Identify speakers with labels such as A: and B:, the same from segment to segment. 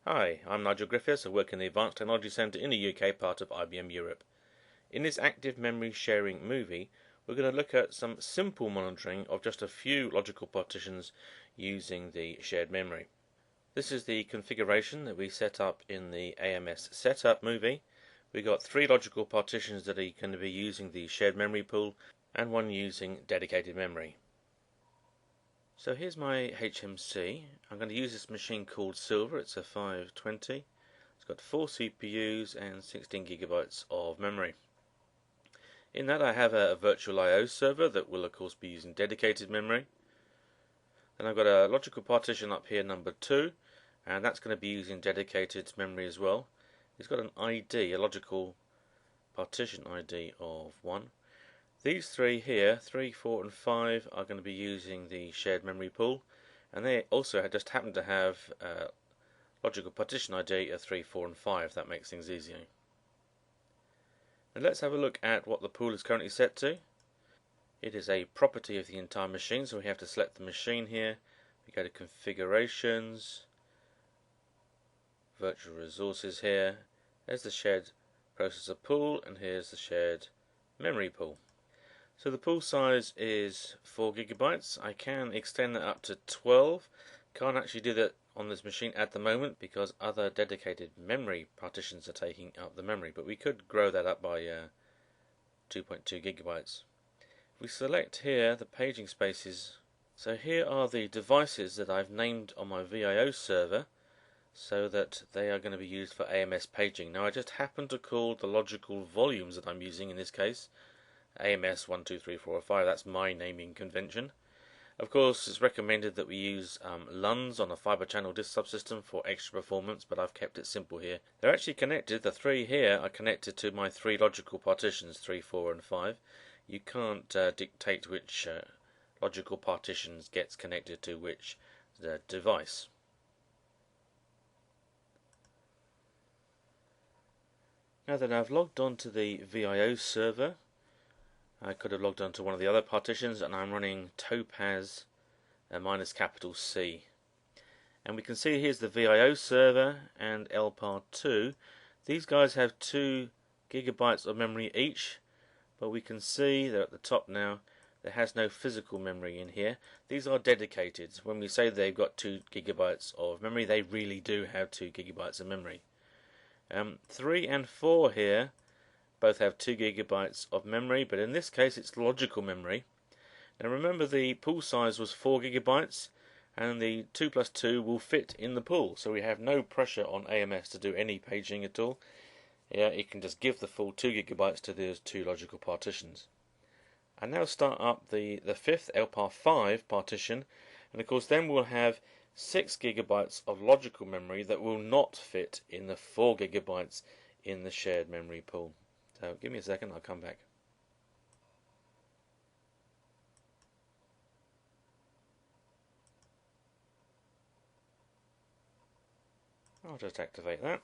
A: Hi, I'm Nigel Griffiths. I work in the Advanced Technology Centre in the UK, part of IBM Europe. In this active memory sharing movie, we're going to look at some simple monitoring of just a few logical partitions using the shared memory. This is the configuration that we set up in the AMS setup movie. We've got 3 logical partitions that are going to be using the shared memory pool and 1 using dedicated memory. So here's my HMC. I'm going to use this machine called Silver. It's a 520. It's got 4 CPUs and 16 gigabytes of memory. In that I have a virtual I/O server that will of course be using dedicated memory. Then I've got a logical partition up here, number 2, and that's going to be using dedicated memory as well. It's got an ID, a logical partition ID of 1. These 3 here, 3, 4 and 5, are going to be using the shared memory pool, and they also just happen to have logical partition ID of 3, 4 and 5. That makes things easier. And let's have a look at what the pool is currently set to. It is a property of the entire machine, so we have to select the machine here. We go to configurations, virtual resources here. There's the shared processor pool, and here's the shared memory pool. So the pool size is 4 gigabytes. I can extend that up to 12. Can't actually do that on this machine at the moment because other dedicated memory partitions are taking up the memory, but we could grow that up by 2.2 gigabytes. If we select here the paging spaces, so here are the devices that I've named on my VIO server so that they are going to be used for AMS paging. Now I just happen to call the logical volumes that I'm using in this case AMS 1, 2, 3, 4, or 5, that's my naming convention. Of course, it's recommended that we use LUNs on a fiber channel disk subsystem for extra performance, but I've kept it simple here. They're actually connected, the 3 here are connected to my 3 logical partitions, 3, 4 and 5. You can't dictate which logical partitions gets connected to which device. Now that I've logged on to the VIO server, I could have logged on to one of the other partitions, and I'm running Topaz minus capital C. And we can see here's the VIO server and LPAR2. These guys have 2 gigabytes of memory each, but we can see they're at the top now. There has no physical memory in here. These are dedicated. When we say they've got 2 gigabytes of memory, they really do have 2 gigabytes of memory. 3 and 4 here both have 2 gigabytes of memory, but in this case it's logical memory. Now remember, the pool size was 4 gigabytes, and the 2 plus 2 will fit in the pool, so we have no pressure on AMS to do any paging at all. Yeah, it can just give the full 2 gigabytes to those 2 logical partitions. And now start up the 5th LPAR 5 partition, and of course then we'll have 6 gigabytes of logical memory that will not fit in the 4 gigabytes in the shared memory pool. So give me a second, I'll come back. I'll just activate that.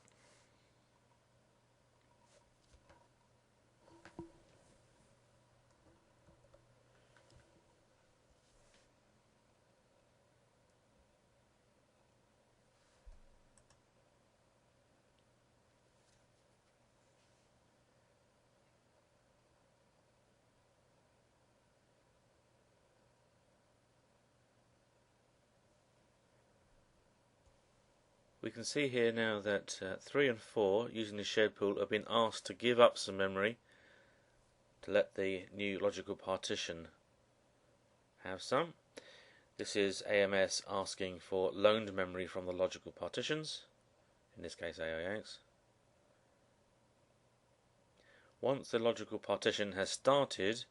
A: We can see here now that 3 and 4, using the shared pool, have been asked to give up some memory to let the new logical partition have some. This is AMS asking for loaned memory from the logical partitions, in this case AIX. Once the logical partition has started,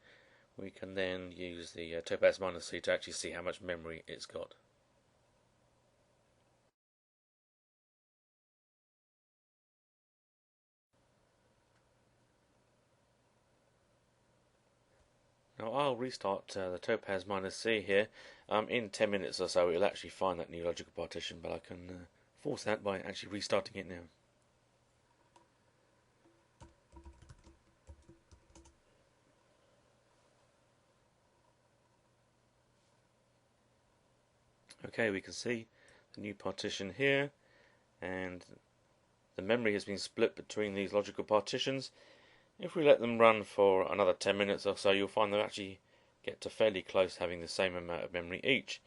A: we can then use the Topaz -C to actually see how much memory it's got. Now I'll restart the Topaz -C here. In 10 minutes or so it'll actually find that new logical partition, but I can force that by actually restarting it now. Okay, we can see the new partition here, and the memory has been split between these logical partitions. If we let them run for another 10 minutes or so, you'll find they'll actually get to fairly close having the same amount of memory each.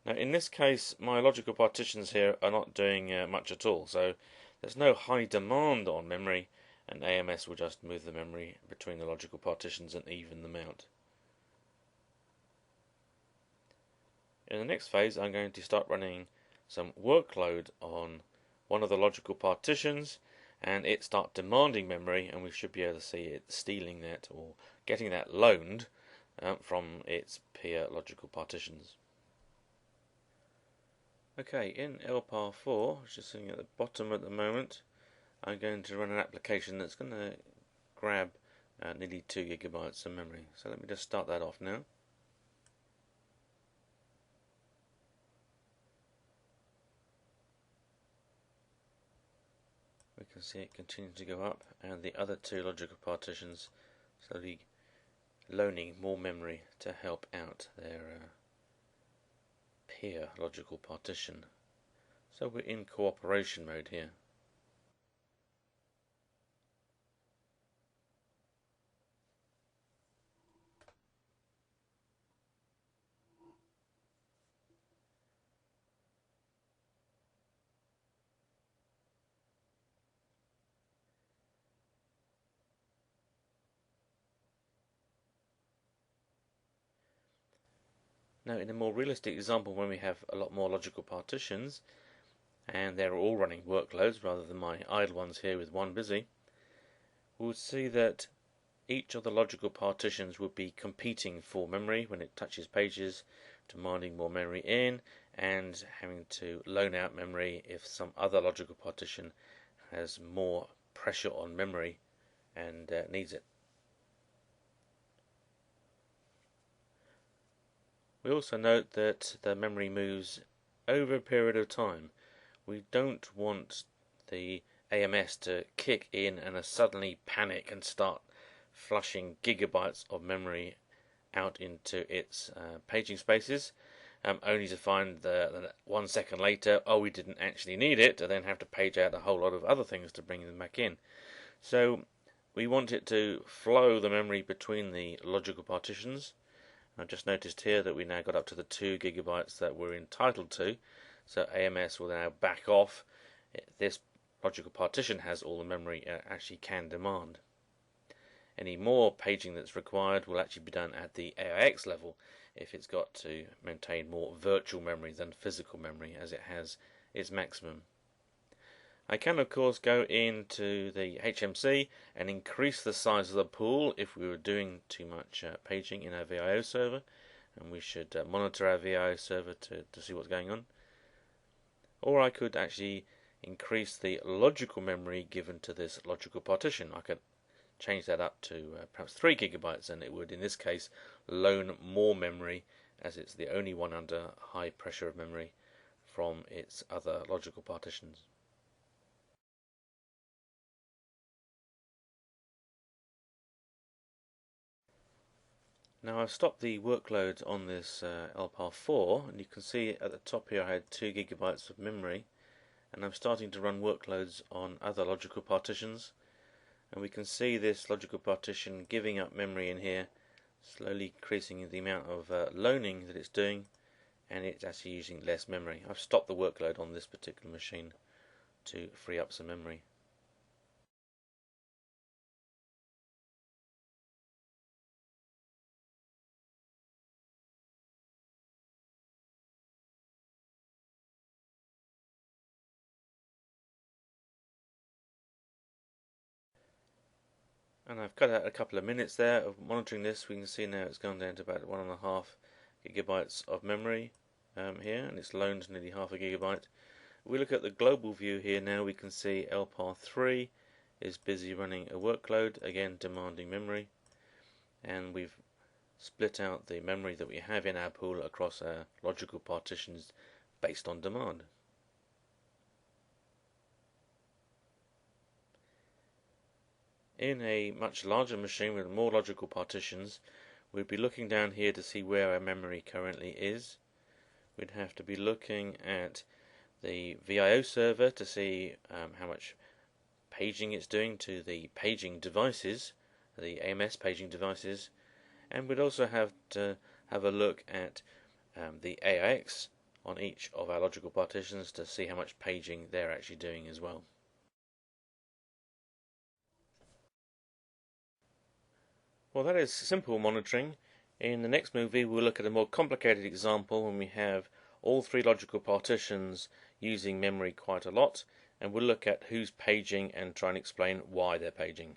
A: Now in this case, my logical partitions here are not doing much at all, so there's no high demand on memory, and AMS will just move the memory between the logical partitions and even them out. In the next phase, I'm going to start running some workload on one of the logical partitions, and it start demanding memory, and we should be able to see it stealing that or getting that loaned from its peer logical partitions. Okay, in LPAR4, which is sitting at the bottom at the moment, I'm going to run an application that's going to grab nearly 2 GB of memory. So let me just start that off now. We can see it continue to go up, and the other 2 logical partitions slowly loaning more memory to help out their peer logical partition. So we're in cooperation mode here. Now in a more realistic example, when we have a lot more logical partitions and they're all running workloads rather than my idle ones here with one busy, we'll see that each of the logical partitions would be competing for memory when it touches pages, demanding more memory in, and having to loan out memory if some other logical partition has more pressure on memory and needs it. We also note that the memory moves over a period of time. We don't want the AMS to kick in and suddenly panic and start flushing gigabytes of memory out into its paging spaces, only to find that 1 second later, oh, we didn't actually need it, and then have to page out a whole lot of other things to bring them back in. So we want it to flow the memory between the logical partitions. I've just noticed here that we now got up to the 2 GB that we're entitled to, so AMS will now back off. This logical partition has all the memory it actually can demand. Any more paging that's required will actually be done at the AIX level if it's got to maintain more virtual memory than physical memory as it has its maximum. I can of course go into the HMC and increase the size of the pool if we were doing too much paging in our VIO server, and we should monitor our VIO server to see what's going on. Or I could actually increase the logical memory given to this logical partition. I could change that up to perhaps 3 GB, and it would in this case loan more memory as it's the only one under high pressure of memory from its other logical partitions. Now I've stopped the workload on this LPAR4, and you can see at the top here I had 2 GB of memory, and I'm starting to run workloads on other logical partitions, and we can see this logical partition giving up memory in here, slowly increasing the amount of loaning that it's doing, and it's actually using less memory. I've stopped the workload on this particular machine to free up some memory. And I've cut out a couple of minutes there of monitoring this. We can see now it's gone down to about 1.5 GB of memory here, and it's loaned nearly half a gigabyte. If we look at the global view here now, we can see LPAR3 is busy running a workload, again demanding memory, and we've split out the memory that we have in our pool across our logical partitions based on demand. In a much larger machine with more logical partitions, we'd be looking down here to see where our memory currently is. We'd have to be looking at the VIO server to see how much paging it's doing to the paging devices, the AMS paging devices, and we'd also have to have a look at the AIX on each of our logical partitions to see how much paging they're actually doing as well. Well, that is simple monitoring. In the next movie, we'll look at a more complicated example when we have all three logical partitions using memory quite a lot, and we'll look at who's paging and try and explain why they're paging.